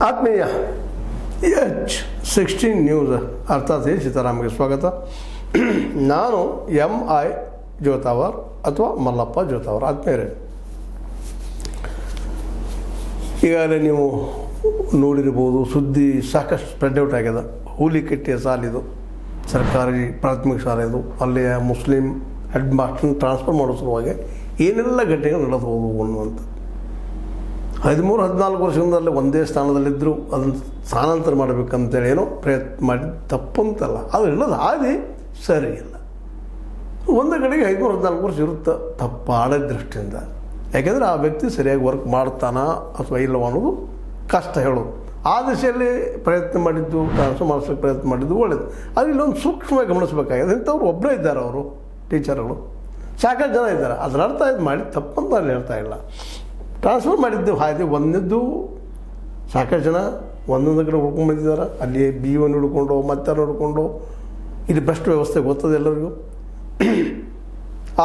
ಆತ್ಮೀಯ H16 news ಅರ್ಥಾತ್ ಸೀತಾರಾಮ್ಗೆ ಸ್ವಾಗತ. ನಾನು MI ಜೋತಾವರ್ ಅಥವಾ ಮಲ್ಲಪ್ಪ ಜೋತಾವರ್. ಆತ್ಮೀಯರೇ, ಈಗಾಗಲೇ ನೀವು ನೋಡಿರ್ಬೋದು, ಸುದ್ದಿ ಸಾಕಷ್ಟು ಸ್ಪ್ರೆಡ್ ಔಟ್ ಆಗ್ಯದ. ಹೂಲಿಕಟ್ಟೆಯ ಸಾಲಿದು ಸರ್ಕಾರಿ ಪ್ರಾಥಮಿಕ ಶಾಲೆ ಇದು, ಅಲ್ಲಿಯ ಮುಸ್ಲಿಂ ಹೆಡ್ ಮಾಸ್ಟರ್ನ ಟ್ರಾನ್ಸ್ಫರ್ ಮಾಡೋ ಸಲುವಾಗಿ ಏನೆಲ್ಲ ಘಟನೆಗಳು ನಡೆದು ಹೋಗುವು ಅನ್ನುವಂಥ 13-14 ವರ್ಷದಿಂದಲೇ ಒಂದೇ ಸ್ಥಾನದಲ್ಲಿದ್ದರು. ಅದನ್ನು ಸ್ಥಾನಾಂತರ ಮಾಡಬೇಕಂತೇಳಿ ಏನೋ ಪ್ರಯತ್ನ ಮಾಡಿ ತಪ್ಪಂತಲ್ಲ, ಅದು ಹೇಳೋದು ಹಾದಿ ಸರಿ ಇಲ್ಲ. ಒಂದು ಕಡೆಗೆ 13-14 ವರ್ಷ ಇರುತ್ತೆ ತಪ್ಪಾಡ ದೃಷ್ಟಿಯಿಂದ. ಯಾಕೆಂದರೆ ಆ ವ್ಯಕ್ತಿ ಸರಿಯಾಗಿ ವರ್ಕ್ ಮಾಡ್ತಾನಾ ಅಥವಾ ಇಲ್ಲವ ಅನ್ನೋದು ಕಷ್ಟ ಹೇಳೋದು. ಆ ದಿಶೆಯಲ್ಲಿ ಪ್ರಯತ್ನ ಮಾಡಿದ್ದು, ಟ್ರಾನ್ಸ್ಫರ್ ಮಾಡಿಸೋಕ್ಕೆ ಪ್ರಯತ್ನ ಮಾಡಿದ್ದು ಒಳ್ಳೆಯದು. ಅದು ಇಲ್ಲೊಂದು ಸೂಕ್ಷ್ಮವಾಗಿ ಗಮನಿಸಬೇಕಾಗಿದೆ. ಇಂಥವ್ರು ಒಬ್ಬರೇ ಇದ್ದಾರೆ, ಅವರು ಟೀಚರ್ಗಳು ಸಾಕಷ್ಟು ಜನ ಇದ್ದಾರೆ. ಅದರ ಅರ್ಥ ಇದು ಮಾಡಿ ತಪ್ಪಂತ ಅಲ್ಲಿ ಹೇಳ್ತಾ ಇಲ್ಲ. ಟ್ರಾನ್ಸ್ಫರ್ ಮಾಡಿದ್ದು ಹಾಗೆ ಒಂದಿದ್ದು ಸಾಕಷ್ಟು ಜನ ಒಂದೊಂದು ಕಡೆ ಹುಡ್ಕೊಂಡು ಬಂದಿದ್ದಾರೆ. ಅಲ್ಲಿ BO ಹುಡ್ಕೊಂಡು ಮತ್ತೆ ಹುಡ್ಕೊಂಡು ಇಲ್ಲಿ ಬೆಸ್ಟ್ ವ್ಯವಸ್ಥೆ ಗೊತ್ತದೆ ಎಲ್ಲರಿಗೂ.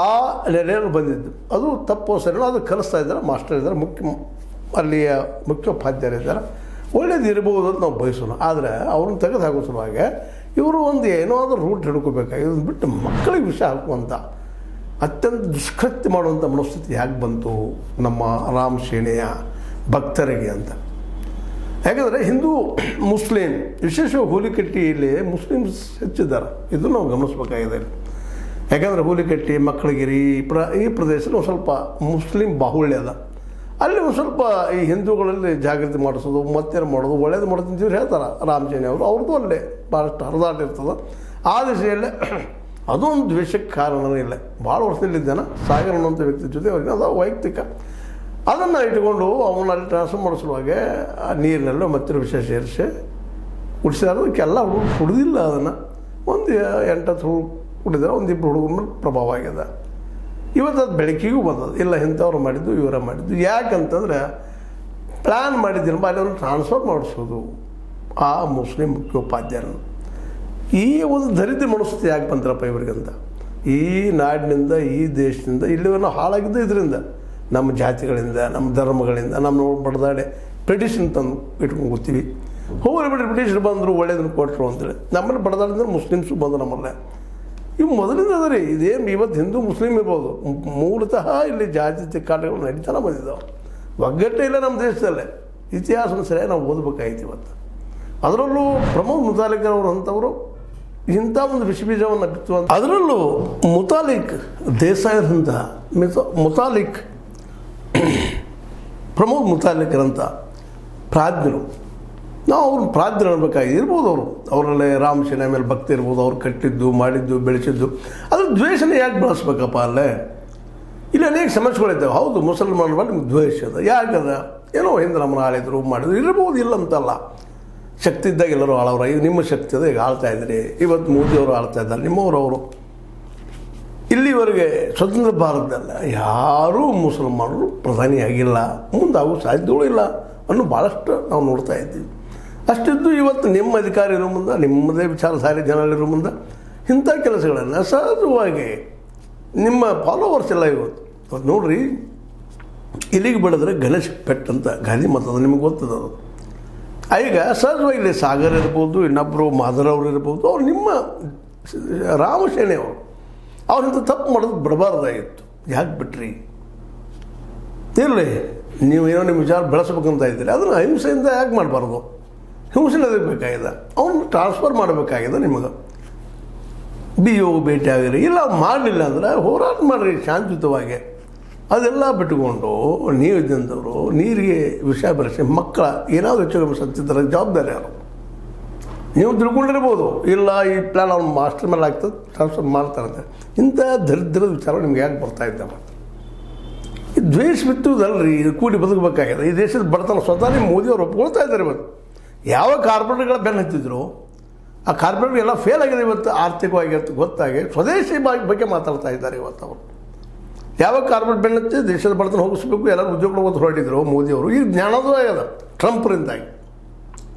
ಆ ನೆಲೆಯಲ್ಲಿ ಬಂದಿದ್ದು ಅದು ತಪ್ಪು ಸರಿನೋ ಅದು ಕಲಿಸ್ತಾ ಇದ್ದಾರೆ. ಮಾಸ್ಟರ್ ಇದ್ದಾರೆ, ಅಲ್ಲಿಯ ಮುಖ್ಯೋಪಾಧ್ಯಾಯರಿದ್ದಾರೆ. ಒಳ್ಳೇದು ಇರ್ಬೋದು ಅಂತ ನಾವು ಬಯಸೋಣ. ಆದರೆ ಅವ್ರನ್ನ ತೆಗೆದು ಹಾಕೋ ಸಲುವಾಗಿ ಇವರು ಒಂದು ಏನೋ ಆದರೂ ರೂಟ್ ಹಿಡ್ಕೋಬೇಕಾಗಿ ಇದನ್ನು ಬಿಟ್ಟು ಮಕ್ಕಳಿಗೆ ವಿಷಯ ಹಾಕುವಂಥ ಅತ್ಯಂತ ದುಷ್ಕೃತ್ಯ ಮಾಡುವಂಥ ಮನಸ್ಥಿತಿ ಯಾಕೆ ಬಂತು ನಮ್ಮ ರಾಮ ಸೇನೆಯ ಭಕ್ತರಿಗೆ ಅಂತ. ಯಾಕಂದರೆ ಹಿಂದೂ ಮುಸ್ಲಿಂ ವಿಶೇಷವಾಗಿ ಹೂಲಿಕಟ್ಟಿಯಲ್ಲಿ ಮುಸ್ಲಿಮ್ಸ್ ಹೆಚ್ಚಿದ್ದಾರೆ. ಇದು ನಾವು ಗಮನಿಸಬೇಕಾಗಿದೆ. ಯಾಕಂದರೆ ಹೂಲಿಕಟ್ಟಿ, ಮಕ್ಕಳಗಿರಿ ಈ ಪ್ರದೇಶದಲ್ಲಿ ಒಂದು ಸ್ವಲ್ಪ ಮುಸ್ಲಿಂ ಬಾಹುಳ್ಯ ಅದ. ಅಲ್ಲಿ ಒಂದು ಸ್ವಲ್ಪ ಈ ಹಿಂದೂಗಳಲ್ಲಿ ಜಾಗೃತಿ ಮಾಡಿಸೋದು, ಮತ್ತೇನು ಮಾಡೋದು, ಒಳ್ಳೇದು ಮಾಡೋದು ಅಂತೀವ್ರು ಹೇಳ್ತಾರೆ ರಾಮ ಸೇನೆ ಅವರು. ಅವ್ರದ್ದು ಅಲ್ಲೇ ಭಾಳಷ್ಟು ಹರಿದಾಟ ಇರ್ತದೆ. ಆ ದಿಶೆಯಲ್ಲೇ ಅದೊಂದು ದ್ವೇಷಕ್ಕೆ ಕಾರಣವೇ ಇಲ್ಲ. ಭಾಳ ವರ್ಷದಲ್ಲಿದ್ದಾನೆ ಸಾಗರ್ ಅನ್ನೋಂಥ ವ್ಯಕ್ತಿ ಜೊತೆ ಅವ್ರಿಗೆ ಅದು ವೈಯಕ್ತಿಕ ಅದನ್ನು ಇಟ್ಕೊಂಡು ಅವನಲ್ಲಿ ಟ್ರಾನ್ಸ್ಫರ್ ಮಾಡೋ ಸಲುವಾಗಿ ಆ ನೀರಿನಲ್ಲೂ ಮತ್ತೆ ವಿಷಯ ಸೇರಿಸಿ ಕುಡಿಸಿದಾರದಕ್ಕೆಲ್ಲ ಹುಡುಗರು ಕುಡಿದಿಲ್ಲ. ಅದನ್ನು ಒಂದು 8-10 ಹುಡುಗರು ಕುಡಿದಾರೆ, ಒಂದಿಬ್ಬರು ಹುಡುಗರ ಮೇಲೆ ಪ್ರಭಾವ ಆಗಿದೆ. ಇವತ್ತು ಅದು ಬೆಳಕಿಗೂ ಬಂದದ್ದು. ಇಲ್ಲ ಇಂಥವ್ರು ಮಾಡಿದ್ದು, ಇವರ ಮಾಡಿದ್ದು. ಯಾಕಂತಂದರೆ ಪ್ಲ್ಯಾನ್ ಮಾಡಿದ್ದಿಲ್ಲ ಅಲ್ಲಿ ಅವ್ರನ್ನ ಟ್ರಾನ್ಸ್ಫರ್ ಮಾಡಿಸೋದು ಆ ಮುಸ್ಲಿಂ ಮುಖ್ಯೋಪಾಧ್ಯಾಯರನ್ನು. ಈ ಒಂದು ದರಿದ್ರ ಮನಸ್ಥಿತಿ ಯಾಕೆ ಬಂತಾರಪ್ಪ ಇವರಿಗಂತ. ಈ ನಾಡಿನಿಂದ, ಈ ದೇಶದಿಂದ ಇಲ್ಲಿವನ್ನ ಹಾಳಾಗಿದ್ದು ಇದರಿಂದ, ನಮ್ಮ ಜಾತಿಗಳಿಂದ, ನಮ್ಮ ಧರ್ಮಗಳಿಂದ, ನಮ್ಮ ಬಡ್ದಾಡೆ ಬ್ರಿಟಿಷನ್ ತಂದು ಇಟ್ಕೊಂಡು ಕೂತೀವಿ. ಹೋಗಲಿ ಬಿಟ್ಟರೆ ಬ್ರಿಟಿಷರು ಬಂದರು, ಒಳ್ಳೇದನ್ನು ಕೊಟ್ಟರು ಅಂತೇಳಿ. ನಮ್ಮಲ್ಲಿ ಬಡ್ದಾಡಿದ್ರೆ ಮುಸ್ಲಿಮ್ಸು ಬಂದು ನಮ್ಮಲ್ಲೇ ಇವು ಮೊದಲಿಂದ ಅದ ರೀ. ಇದೇನು ಇವತ್ತು ಹಿಂದೂ ಮುಸ್ಲಿಂ ಇರ್ಬೋದು, ಮೂಲತಃ ಇಲ್ಲಿ ಜಾತಿ ತಿಕ್ಕಾಟಗಳು ನಡೀತಾನೆ ಬಂದಿದ್ದಾವೆ. ಒಗ್ಗಟ್ಟೆ ಇಲ್ಲ ನಮ್ಮ ದೇಶದಲ್ಲೇ. ಇತಿಹಾಸನ ಸರಿಯಾಗಿ ನಾವು ಓದಬೇಕಾಗಿತ್ತು ಇವತ್ತು. ಅದರಲ್ಲೂ ಪ್ರಮೋದ್ ಮುತಾಲಿಕ್ ಅವರು ಅಂಥವರು ಇಂಥ ಒಂದು ವಿಷಬೀಜವನ್ನು ಬಿತ್ತುವಂಥ, ಅದರಲ್ಲೂ ಮುತಾಲಿಕ್ ದೇಸಾಯರಂಥ ಮುತಾಲಿಕ್ ಪ್ರಮೋದ್ ಮುತಾಲಿಕರಂಥ ಪ್ರಾಜ್ಞರು, ನಾವು ಅವ್ರನ್ನ ಪ್ರಾಜ್ಞರು ಅನ್ಬೇಕಾಗಿ ಇರ್ಬೋದು. ಅವರಲ್ಲೇ ರಾಮ ಸೇನೆ ಮೇಲೆ ಭಕ್ತಿ ಇರ್ಬೋದು. ಅವ್ರು ಕಟ್ಟಿದ್ದು, ಮಾಡಿದ್ದು, ಬೆಳೆಸಿದ್ದು. ಅದ್ರ ದ್ವೇಷನೇ ಯಾಕೆ ಬೆಳೆಸ್ಬೇಕಪ್ಪ ಅಲ್ಲೇ? ಇಲ್ಲಿ ಅನೇಕ ಸಮಸ್ಯೆಗಳಿದ್ದಾವೆ. ಹೌದು, ಮುಸಲ್ಮಾನರ ಮೇಲೆ ನಿಮ್ಗೆ ದ್ವೇಷ ಅದ. ಯಾಕದ? ಏನೋ ಹಿಂದೆ ನಮ್ಮನ್ನು ಆಳಿದ್ರು, ಮಾಡಿದ್ರು, ಇರ್ಬೋದು, ಇಲ್ಲ ಅಂತಲ್ಲ. ಶಕ್ತಿ ಇದ್ದಾಗ ಎಲ್ಲರೂ ಆಳವ್ರ. ಈಗ ನಿಮ್ಮ ಶಕ್ತಿ ಅದ, ಈಗ ಆಳ್ತಾ ಇದ್ರಿ. ಇವತ್ತು ಮೋದಿಯವರು ಆಳ್ತಾ ಇದ್ದಾರೆ, ನಿಮ್ಮವರು. ಇಲ್ಲಿವರೆಗೆ ಸ್ವತಂತ್ರ ಭಾರತದಲ್ಲ ಯಾರೂ ಮುಸಲ್ಮಾನರು ಪ್ರಧಾನಿಯಾಗಿಲ್ಲ, ಮುಂದಾಗೂ ಸಾಧ್ಯಗಳು ಇಲ್ಲ ಅನ್ನೋ ಭಾಳಷ್ಟು ನಾವು ನೋಡ್ತಾ ಇದ್ದೀವಿ. ಅಷ್ಟಿದ್ದು ಇವತ್ತು ನಿಮ್ಮ ಅಧಿಕಾರ ಇರೋ ಮುಂದೆ, ನಿಮ್ಮದೇ ವಿಚಾರಧಾರೆ ಜನರಿರೋ ಮುಂದೆ ಇಂಥ ಕೆಲಸಗಳನ್ನು ಸಹಜವಾಗಿ ನಿಮ್ಮ ಫಾಲೋವರ್ಸ್ ಎಲ್ಲ ಇವತ್ತು ನೋಡ್ರಿ, ಇಲ್ಲಿಗೆ ಬೆಳೆದ್ರೆ ಗಣೇಶ್ ಪೆಟ್ ಅಂತ ಗಾಂಧಿ ಮತದ ನಿಮಗೆ ಗೊತ್ತದದು. ಈಗ ಸಹಜವಾಗಿ ಇಲ್ಲಿ ಸಾಗರ್ ಇರ್ಬೋದು, ಇನ್ನೊಬ್ಬರು ಮಾದರವ್ರು ಇರ್ಬೋದು, ಅವ್ರು ನಿಮ್ಮ ರಾಮ ಸೇನೆಯವರು. ಅವ್ರಿಂತ ತಪ್ಪು ಮಾಡೋದು ಬಿಡಬಾರ್ದಾಗಿತ್ತು. ಯಾಕೆ ಬಿಟ್ರಿ? ಇರಲಿ, ನೀವು ಏನೋ ನಿಮ್ಮ ವಿಚಾರ ಬೆಳೆಸ್ಬೇಕಂತ ಇದ್ದೀರಿ, ಅದನ್ನು ಅಹಿಂಸೆಯಿಂದ ಯಾಕೆ ಮಾಡಬಾರ್ದು? ಹಿಂಸೆನೇ ಬೇಕಾಗಿದೆ. ಅವನ್ನ ಟ್ರಾನ್ಸ್ಫರ್ ಮಾಡಬೇಕಾಗಿದೆ. ನಿಮಗೆ BO ಭೇಟಿ ಆಗಿರಿ, ಇಲ್ಲ ಮಾಡಲಿಲ್ಲ ಅಂದರೆ ಹೋರಾಟ ಮಾಡಿರಿ ಶಾಂತಿಯುತವಾಗಿ. ಅದೆಲ್ಲ ಬಿಟ್ಟುಕೊಂಡು ನೀವು ಇದ್ದಂಥವ್ರು ನೀರಿಗೆ ವಿಷಯ ಬೆರೆಸಿ ಮಕ್ಕಳ ಏನಾದರೂ ಹೆಚ್ಚು ಸತ್ತಿದ್ದರೆ ಜವಾಬ್ದಾರಿ ಯಾರು? ನೀವು ತಿಳ್ಕೊಂಡಿರ್ಬೋದು, ಇಲ್ಲ ಈ ಪ್ಲ್ಯಾನ್ ಅವ್ನು ಮಾಸ್ಟರ್ ಮೇಲೆ ಆಗ್ತದೆ, ಟ್ರಾನ್ಸ್ಫರ್ ಮಾಡ್ತಾರಂತೆ. ಇಂಥ ದರಿದ್ರದ ವಿಚಾರ ನಿಮ್ಗೆ ಯಾಕೆ ಬರ್ತಾ ಇದ್ದಾವೆ? ಈ ದ್ವೇಷ ಬಿತ್ತುವುದಲ್ರಿ, ಇದು ಕೂಡಿ ಬದುಕಬೇಕಾಗಿದೆ. ಈ ದೇಶದ ಬಡತನ ಸ್ವತಃ ನಿಮ್ಮ ಮೋದಿಯವರು ಒಪ್ಕೊಳ್ತಾ ಇದ್ದಾರೆ. ಇವತ್ತು ಯಾವ ಕಾರ್ಪೊರೇಟ್ಗಳ ಬೆನ್ನು ಹತ್ತಿದ್ರು, ಆ ಕಾರ್ಪೊರೇಟ್ಗೆಲ್ಲ ಫೇಲ್ ಆಗಿದೆ. ಇವತ್ತು ಆರ್ಥಿಕವಾಗಿ ಗೊತ್ತಾಗಿ ಸ್ವದೇಶಿ ಬಗ್ಗೆ ಮಾತಾಡ್ತಾ ಇದ್ದಾರೆ ಇವತ್ತು ಅವರು. ಯಾವ ಕಾರ್ಪೊರೇಟ್ ಬೆನ್ನತ್ತಿ ದೇಶದ ಬಡತನ ಹೋಗಿಸ್ಬೇಕು, ಎಲ್ಲರೂ ಉದ್ಯೋಗಗಳು ಒಂದು ಹೊರಟಿದ್ರು ಮೋದಿಯವರು. ಈಗ ಜ್ಞಾನದೂ ಆಗ್ಯದ ಟ್ರಂಪ್ರಿಂದಾಗಿ.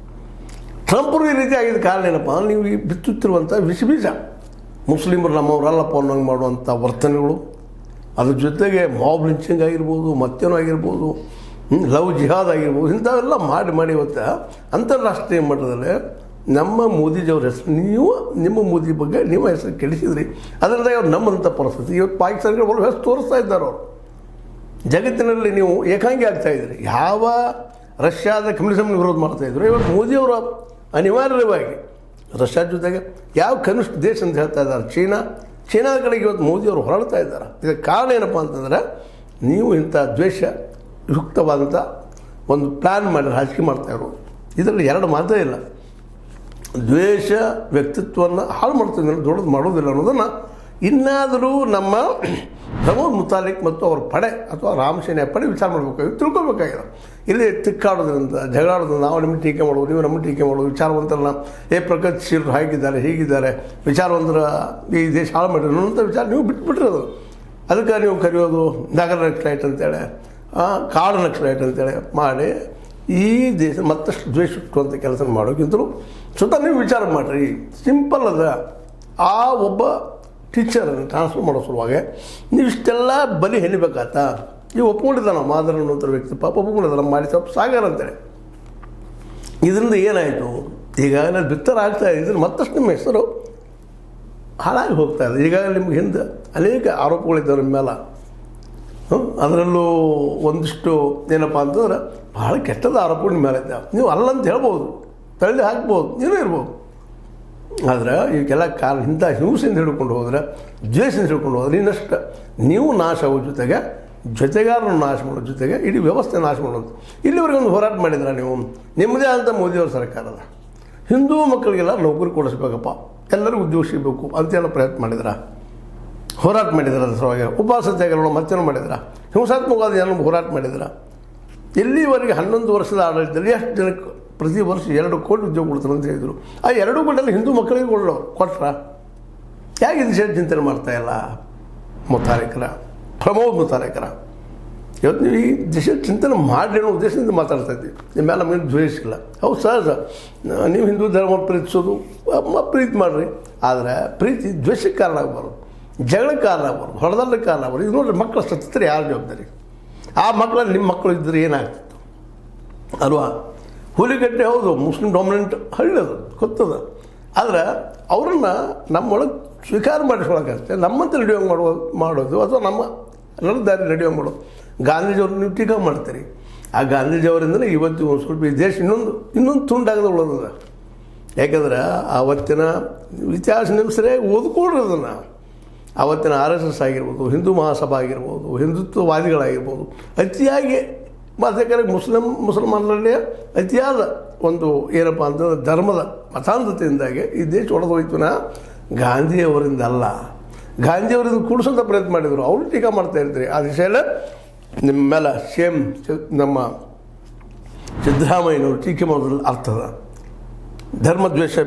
ಟ್ರಂಪ್ರು ಈ ರೀತಿ ಆಗಿದ್ದ ಕಾರಣ ಏನಪ್ಪ ಅಂದ್ರೆ, ನೀವು ಈ ಬಿತ್ತುತ್ತಿರುವಂಥ ವಿಷಬೀಜ ಮುಸ್ಲಿಮರು ನಮ್ಮವರಲ್ಲಪ್ಪ ಅನ್ನೋಂಗೆ ಮಾಡುವಂಥ ವರ್ತನೆಗಳು, ಅದ್ರ ಜೊತೆಗೆ ಮಾಬ್ ಲಿಂಚಿಂಗ್ ಆಗಿರ್ಬೋದು, ಮತ್ತೇನೋ ಆಗಿರ್ಬೋದು, ಲವ್ ಜಿಹಾದ್ ಆಗಿರ್ಬೋದು, ಇಂಥವೆಲ್ಲ ಮಾಡಿ ಇವತ್ತು ಅಂತಾರಾಷ್ಟ್ರೀಯ ಮಟ್ಟದಲ್ಲಿ ನಮ್ಮ ಮೋದಿಜಿಯವ್ರ ಹೆಸರು ನಿಮ್ಮ ಮೋದಿ ಬಗ್ಗೆ ನಿಮ್ಮ ಹೆಸರು ಕೆಡಿಸಿದ್ರಿ. ಅದರಿಂದ ಅವ್ರು ನಮ್ಮಂಥ ಪರಿಸ್ಥಿತಿ ಇವತ್ತು ಪಾಕಿಸ್ತಾನಕ್ಕೆ ಒಳ್ಳೆ ಹೆಸರು ತೋರಿಸ್ತಾ ಇದ್ದಾರೆ. ಅವರು ಜಗತ್ತಿನಲ್ಲಿ ನೀವು ಏಕಾಂಗಿ ಆಗ್ತಾಯಿದ್ರಿ. ಯಾವ ರಷ್ಯಾದ ಕಮ್ಯುನಿಸಮ್ನ ವಿರೋಧ ಮಾಡ್ತಾಯಿದ್ರು, ಇವತ್ತು ಮೋದಿಯವರು ಅನಿವಾರ್ಯವಾಗಿ ರಷ್ಯಾ ಜೊತೆಗೆ ಯಾವ ಕನಿಷ್ಠ ದೇಶ ಅಂತ ಹೇಳ್ತಾ ಇದ್ದಾರೆ ಚೀನಾದ ಕಡೆಗೆ ಇವತ್ತು ಮೋದಿಯವರು ಹೊರಡ್ತಾ ಇದ್ದಾರೆ. ಇದಕ್ಕೆ ಕಾರಣ ಏನಪ್ಪ ಅಂತಂದರೆ ನೀವು ಇಂಥ ದ್ವೇಷ ಯುಕ್ತವಾದಂಥ ಒಂದು ಪ್ಲ್ಯಾನ್ ಮಾಡಿ ರಾಜಕೀಯ ಮಾಡ್ತಾ ಇರೋದು. ಇದರಲ್ಲಿ ಎರಡು ಮಾತೇ ಇಲ್ಲ. ದ್ವೇಷ ವ್ಯಕ್ತಿತ್ವವನ್ನು ಹಾಳು ಮಾಡ್ತಿದ್ದ ದೊಡ್ಡದು ಮಾಡೋದಿಲ್ಲ ಅನ್ನೋದನ್ನು ಇನ್ನಾದರೂ ನಮ್ಮ ಪ್ರಮೋದ್ ಮುತಾಲಿಕ್ ಮತ್ತು ಅವ್ರ ಪಡೆ ಅಥವಾ ರಾಮಸೇನೆ ಪಡೆ ವಿಚಾರ ಮಾಡಬೇಕಾಗಿ ತಿಳ್ಕೊಬೇಕಾಗಿದೆ. ಇಲ್ಲಿ ತಿಕ್ಕಾಡೋದ್ರಿಂದ ಜಗಳಾಡೋದ್ರಿಂದ ನಾವು ನಿಮಗೆ ಟೀಕೆ ಮಾಡೋದು, ನೀವು ನಮಗೆ ಟೀಕೆ ಮಾಡೋದು, ವಿಚಾರವಂತರನ್ನ ಪ್ರಗತಿಶೀಲರು ಹೇಗಿದ್ದಾರೆ ಹೀಗಿದ್ದಾರೆ, ವಿಚಾರವಂತರ ಈ ದೇಶ ಹಾಳು ಮಾಡಿದ್ರು ಅನ್ನೋಂಥ ವಿಚಾರ ನೀವು ಬಿಟ್ಬಿಟ್ಟಿರೋದು. ಅದಕ್ಕೆ ನೀವು ಕರೆಯೋದು ನಗರ ನಕ್ಸಲೈಟ್ ಅಂತೇಳಿ, ಕಾಡು ನಕ್ಸಲೈಟ್ ಅಂತೇಳಿ ಮಾಡಿ ಈ ದೇಶ ಮತ್ತಷ್ಟು ದ್ವೇಷ ಹುಟ್ಟುವಂಥ ಕೆಲಸ ಮಾಡೋಕ್ಕಿಂತಲೂ ಸ್ವತಃ ನೀವು ವಿಚಾರ ಮಾಡಿರಿ. ಸಿಂಪಲ್ ಅದ. ಆ ಒಬ್ಬ ಟೀಚರನ್ನು ಟ್ರಾನ್ಸ್ಫರ್ ಮಾಡೋ ಸಲುವಾಗಿ ನೀವು ಇಷ್ಟೆಲ್ಲ ಬಲಿ ಹೆಣಿಬೇಕಾತ. ನೀವು ಒಪ್ಕೊಂಡಿದ್ದಾನೆ ಮಾದರ್ ಅನ್ನೋಂಥ ವ್ಯಕ್ತಿ ಪಾಪ ಒಪ್ಕೊಂಡಿದ್ದಾನೆ ಮಾಡಿ ಸ್ವಲ್ಪ ಸಾಗರ ಅಂತೇಳಿ. ಇದರಿಂದ ಏನಾಯಿತು, ಈಗಾಗಲೇ ಬಿತ್ತರ ಆಗ್ತಾಯಿದೆ. ಇದ್ರ ಮತ್ತಷ್ಟು ನಿಮ್ಮ ಹೆಸರು ಹಾಳಾಗಿ ಹೋಗ್ತಾ ಇದೆ. ಈಗಾಗಲೇ ನಿಮ್ಗೆ ಹಿಂದೆ ಅನೇಕ ಆರೋಪಗಳಿದ್ದಾವೆ ನಿಮ್ಮ ಮೇಲೆ. ಅದರಲ್ಲೂ ಒಂದಿಷ್ಟು ಏನಪ್ಪ ಅಂತಂದ್ರೆ ಭಾಳ ಕೆಟ್ಟದ ಆರೋಪಗಳು ನಿಮ್ಮ ಮೇಲೆ ಇದ್ದಾವೆ. ನೀವು ಅಲ್ಲಂತ ಹೇಳ್ಬೋದು, ತಳ್ಳಿ ಹಾಕ್ಬೋದು, ಏನೂ ಇರ್ಬೋದು. ಆದರೆ ಈಗೆಲ್ಲ ಇಂಥ ಹಿಂಸೆಯಿಂದ ಹಿಡ್ಕೊಂಡು ಹೋದರೆ, ದ್ವೇಷದಿಂದ ಹಿಡ್ಕೊಂಡು ಹೋದರೆ ಇನ್ನಷ್ಟು ನೀವು ನಾಶ ಆಗೋ ಜೊತೆಗಾರನ್ನು ನಾಶ ಮಾಡೋ ಜೊತೆಗೆ ಇಡೀ ವ್ಯವಸ್ಥೆ ನಾಶ ಮಾಡೋದು. ಇಲ್ಲಿವರೆಗೆ ಒಂದು ಹೋರಾಟ ಮಾಡಿದ್ರೆ ನೀವು ನಿಮ್ಮದೇ ಆದಂಥ ಮೋದಿಯವ್ರ ಸರ್ಕಾರದ ಹಿಂದೂ ಮಕ್ಕಳಿಗೆಲ್ಲ ನೌಕರಿ ಕೊಡಿಸ್ಬೇಕಪ್ಪ, ಎಲ್ಲರಿಗೂ ಉದ್ಯೋಗ ಸಿಗಬೇಕು ಅಂತೇನೋ ಪ್ರಯತ್ನ ಮಾಡಿದ್ರೆ, ಹೋರಾಟ ಮಾಡಿದ್ರೆ. ಅದ್ರ ಸಲುವಾಗಿ ಉಪವಾಸ ಸತ್ಯಾಗ್ರಹ ಮತ್ತೇನೋ ಮಾಡಿದ್ರೆ, ಹಿಂಸಾತ್ಮಕವಾದ ಏನೋ ಹೋರಾಟ ಮಾಡಿದ್ರೆ. ಇಲ್ಲಿವರೆಗೆ 11 ವರ್ಷದ ಆಡಳಿತದಲ್ಲಿ ಎಷ್ಟು ಜನಕ್ಕೆ ಪ್ರತಿ ವರ್ಷ 2 ಕೋಟಿ ಉದ್ಯೋಗ ಕೊಡ್ತಾರೆ ಅಂತ ಹೇಳಿದರು. ಆ 2 ಕೋಟಿಯಲ್ಲಿ ಹಿಂದೂ ಮಕ್ಕಳಿಗೆ ಕೊಟ್ರ ಯಾಕೆ ದಿಶೆ ಚಿಂತನೆ ಮಾಡ್ತಾಯಿಲ್ಲ ಪ್ರಮೋದ್ ಮುತಾಲಿಕರ? ಇವತ್ತು ನೀವು ಈ ದಿಶೆ ಚಿಂತನೆ ಮಾಡಿ ಅನ್ನೋ ಉದ್ದೇಶದಿಂದ ಮಾತಾಡ್ತಾ ಇದ್ದೀವಿ. ನಿಮ್ಮ ಮೇಲೆ ನಮಗೆ ದ್ವೇಷ ಇಲ್ಲ. ಹೌದು ಸಹಜ, ನೀವು ಹಿಂದೂ ಧರ್ಮ ಪ್ರೀತಿಸೋದು ಪ್ರೀತಿ ಮಾಡಿರಿ. ಆದರೆ ಪ್ರೀತಿ ದ್ವೇಷಕ್ಕೆ ಕಾರಣ ಆಗಬಾರ್ದು, ಜಗಳಕ್ಕೆ ಕಾರಣ ಆಗಬಾರ್ದು, ಹೊಡೆದಲ್ಲಕ್ಕೆ ಕಾರಣ ಆಗಬಾರ್ದು. ಇದು ನೋಡಿರಿ, ಮಕ್ಕಳು ಸತ್ತಿದ್ರೆ ಯಾರು ಜವಾಬ್ದಾರಿ? ಆ ಮಕ್ಕಳಲ್ಲಿ ನಿಮ್ಮ ಮಕ್ಕಳು ಇದ್ದರೆ ಏನಾಗ್ತಿತ್ತು ಅಲ್ವಾ? ಹುಲಿಗಟ್ಟೆ ಹೌದು, ಮುಸ್ಲಿಂ ಡಾಮಿನೆಂಟ್ ಹಳ್ಳಿ ಅದು ಗೊತ್ತದ. ಆದರೆ ಅವರನ್ನು ನಮ್ಮೊಳಗೆ ಸ್ವೀಕಾರ ಮಾಡಿಸ್ಕೊಳಕ್ಕಷ್ಟೇ. ನಮ್ಮಂತೆ ರೆಡಿಯೋಂಗ್ ಮಾಡೋದು ಅಥವಾ ನಮ್ಮ ದಾರಿ ರೆಡಿಯೋಂಗ್ ಮಾಡೋದು. ಗಾಂಧೀಜಿಯವ್ರನ್ನ ನೀವು ಟೀಕಾ ಮಾಡ್ತೀರಿ. ಆ ಗಾಂಧೀಜಿಯವರಿಂದಲೇ ಇವತ್ತು ಒಂದು ಸ್ವಲ್ಪ ಈ ದೇಶ ಇನ್ನೊಂದು ತುಂಡಾಗದ ಉಳೋದದ. ಯಾಕಂದ್ರೆ ಆವತ್ತಿನ ಇತಿಹಾಸ ನಿಮ್ಸರೇ ಓದ್ಕೊಳ್ರಿ ಅದನ್ನು. ಆವತ್ತಿನ RSS ಆಗಿರ್ಬೋದು, ಹಿಂದೂ ಮಹಾಸಭಾ ಆಗಿರ್ಬೋದು, ಹಿಂದುತ್ವವಾದಿಗಳಾಗಿರ್ಬೋದು, ಅತಿಯಾಗಿ ಯಾಕಂದರೆ ಮುಸಲ್ಮಾನರಲ್ಲಿ ಅತಿಯಾದ ಒಂದು ಏನಪ್ಪ ಅಂತಂದ್ರೆ ಧರ್ಮದ ಮತಾಂಧತೆಯಿಂದಾಗಿ ಈ ದೇಶ ಹೊಡೆದೋಯ್ತು. ಗಾಂಧಿಯವರಿಂದ ಅಲ್ಲ, ಗಾಂಧಿಯವರಿಂದ ಕೂಡಿಸೋಂಥ ಪ್ರಯತ್ನ ಮಾಡಿದರು. ಅವರು ಟೀಕಾ ಮಾಡ್ತಾ ಇರ್ತೀರಿ. ಆ ದಿಶೆಯಲ್ಲೇ ನಿಮ್ಮ ಮೇಲೆ ಸೇಮ್ ನಮ್ಮ ಸಿದ್ದರಾಮಯ್ಯನವರು ಟೀಕೆ ಮಾಡೋದ್ರಲ್ಲಿ ಅರ್ಥದ. ಧರ್ಮದ್ವೇಷ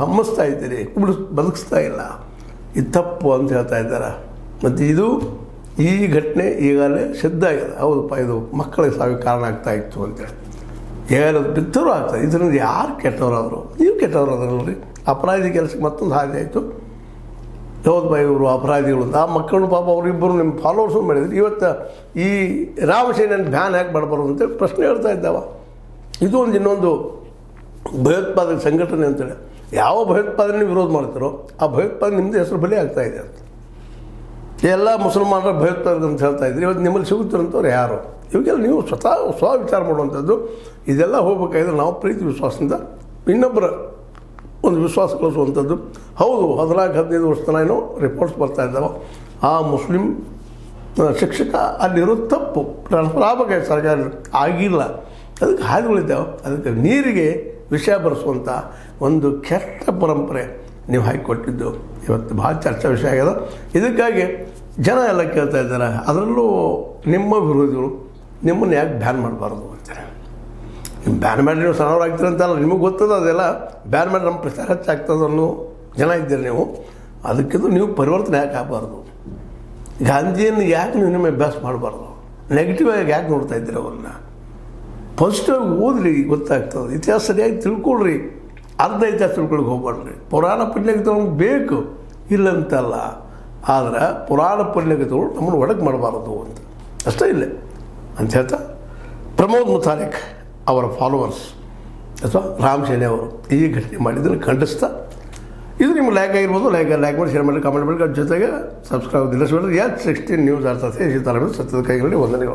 ಹಮ್ಮಿಸ್ತಾ ಇದ್ದೀರಿ, ಬದುಕಿಸ್ತಾ ಇಲ್ಲ. ಇದು ತಪ್ಪು ಅಂತ ಹೇಳ್ತಾ ಇದ್ದಾರೆ. ಮತ್ತು ಈ ಘಟನೆ ಈಗಾಗಲೇ ಸಿದ್ಧ ಆಗಿದೆ. ಹೌದಪ್ಪ, ಇದು ಮಕ್ಕಳಿಗೆ ಸಾವಿಗೆ ಕಾರಣ ಆಗ್ತಾ ಇತ್ತು ಅಂತೇಳಿ ಈಗಾಗಲೇ ಅದು ಬಿತ್ತರೂ ಆಗ್ತದೆ. ಇದರಿಂದ ಯಾರು ಕೆಟ್ಟವರಾದರು? ನೀವು ಕೆಟ್ಟವರಾದ್ರಲ್ರಿ. ಅಪರಾಧಿ ಕೆಲಸಕ್ಕೆ ಮತ್ತೊಂದು ಹಾದಿ ಆಯಿತು. ಹೌದಪ್ಪ, ಇವರು ಅಪರಾಧಿಗಳು. ಆ ಮಕ್ಕಳು ಪಾಪ ಅವರಿಬ್ಬರು ನಿಮ್ಮ ಫಾಲೋವರ್ಸು ಮಾಡಿದ್ರು. ಇವತ್ತು ಈ ರಾಮಸೇನೆಯನ್ನು ಬ್ಯಾನ್ ಯಾಕೆ ಮಾಡಬಾರ್ದು ಅಂತೇಳಿ ಪ್ರಶ್ನೆ ಹೇಳ್ತಾ ಇದ್ದಾವ. ಇದು ಇನ್ನೊಂದು ಭಯೋತ್ಪಾದಕ ಸಂಘಟನೆ ಅಂತೇಳಿ. ಯಾವ ಭಯೋತ್ಪಾದನೆ ವಿರೋಧ ಮಾಡ್ತಾರೋ ಆ ಭಯೋತ್ಪಾದನೆ ನಿಮ್ಮದು ಹೆಸರು ಬಲಿ ಆಗ್ತಾಯಿದೆ ಅಂತ ಎಲ್ಲ ಮುಸಲ್ಮಾನರ ಭಯೋತ್ಪಾದಕ ಅಂತ ಹೇಳ್ತಾ ಇದ್ರಿ. ಇವತ್ತು ನಿಮ್ಮಲ್ಲಿ ಸಿಗುತ್ತಿರಂಥವ್ರು ಯಾರು? ಇವಾಗೆಲ್ಲ ನೀವು ಸ್ವ ವಿಚಾರ ಮಾಡುವಂಥದ್ದು. ಇದೆಲ್ಲ ಹೋಗ್ಬೇಕಾದ್ರೆ ನಾವು ಪ್ರೀತಿ ವಿಶ್ವಾಸದಿಂದ ಇನ್ನೊಬ್ಬರ ಒಂದು ವಿಶ್ವಾಸ ಕಳಿಸುವಂಥದ್ದು. ಹೌದು, 14-15 ವರ್ಷ ತನಕ ಏನೋ ರಿಪೋರ್ಟ್ಸ್ ಬರ್ತಾ ಇದ್ದಾವೆ. ಆ ಮುಸ್ಲಿಂ ಶಿಕ್ಷಕ ಅಲ್ಲಿರೋ ತಪ್ಪು ಟ್ರಾನ್ಸ್ಫರ್ ಆಗಬೇಕಾಗಿ ಸರ್ಕಾರ ಆಗಿಲ್ಲ. ಅದಕ್ಕೆ ಹಾದಿಗಳಿದ್ದಾವೆ. ಅದಕ್ಕೆ ನೀರಿಗೆ ವಿಷಯ ಬರೆಸುವಂಥ ಒಂದು ಕೆಟ್ಟ ಪರಂಪರೆ ನೀವು ಹಾಕಿಕೊಟ್ಟಿದ್ದು ಇವತ್ತು ಭಾಳ ಚರ್ಚಾ ವಿಷಯ ಆಗ್ಯದ. ಇದಕ್ಕಾಗಿ ಜನ ಎಲ್ಲ ಕೇಳ್ತಾ ಇದ್ದಾರೆ, ಅದರಲ್ಲೂ ನಿಮ್ಮ ವಿರೋಧಿಗಳು ನಿಮ್ಮನ್ನು ಯಾಕೆ ಬ್ಯಾನ್ ಮಾಡಬಾರ್ದು ಅಂತಾರೆ. ನಿಮ್ಮ ಬ್ಯಾನ್ ಮಾಡಿ ನೀವು ಸಣ್ಣವರಾಗ್ತೀರ ಅಂತಲ್ಲ, ನಿಮಗೆ ಗೊತ್ತದ ಅದೆಲ್ಲ. ಬ್ಯಾನ್ ಮಾಡಿ ನಮ್ಮ ಪ್ರಚಾರ ಹೆಚ್ಚಾಗ್ತದೆ ಅನ್ನೋ ಜನ ಇದ್ದೀರಿ ನೀವು. ಅದಕ್ಕಿಂತ ನೀವು ಪರಿವರ್ತನೆ ಯಾಕೆ ಆಗಬಾರ್ದು? ಗಾಂಧಿಯನ್ನು ಯಾಕೆ ನೀವು ನಿಮ್ಮ ಅಭ್ಯಾಸ ಮಾಡಬಾರ್ದು? ನೆಗೆಟಿವ್ ಆಗಿ ಯಾಕೆ ನೋಡ್ತಾ ಇದ್ದೀರಿ ಅವ್ರನ್ನ? ಪಾಸಿಟಿವ್ ಆಗಿ ಓದ್ರಿ, ಗೊತ್ತಾಗ್ತದೆ. ಇತಿಹಾಸ ಸರಿಯಾಗಿ ತಿಳ್ಕೊಳ್ರಿ. ಅರ್ಧ ಇತಿಹಾಸ ತಿಳ್ಕೊಳಕ್ಕೆ ಹೋಗ್ಬಾರ್ರಿ. ಪುರಾಣ ಪುಣ್ಯಗತಗಳು ಬೇಕು ಇಲ್ಲಂತಲ್ಲ, ಆದರೆ ಪುರಾಣ ಪುಣ್ಯಗತಗಳು ನಮ್ಮನ್ನು ಒಡಕು ಮಾಡಬಾರದು ಅಂತ ಅಷ್ಟೇ ಇಲ್ಲ ಅಂತ ಹೇಳ್ತಾ ಪ್ರಮೋದ್ ಮುತಾಲಿಕ್ ಅವರ ಫಾಲೋವರ್ಸ್ ಅಥವಾ ರಾಮ್ ಸೇನೆ ಅವರು ಈ ಘಟನೆ ಮಾಡಿದ್ದನ್ನು ಖಂಡಿಸ್ತಾ ಇದು ನಿಮ್ಗೆ ಲೈಕ್ ಆಗಿರ್ಬೋದು, ಲೈಕ್ ಮಾಡಿ, ಶೇರ್ ಮಾಡಿ, ಕಾಮೆಂಟ್ ಮಾಡಿ, ಜೊತೆಗೆ ಸಬ್ಸ್ಕ್ರೈಬ್ ದಿಲ್ಲಿಸಬೇಡ್ರಿ. H16 ನ್ಯೂಸ್ ಅರ್ಥಾತ್ ಸತ್ಯದ ಕೈಗಳಲ್ಲಿ ವಂದನೆಗಳು.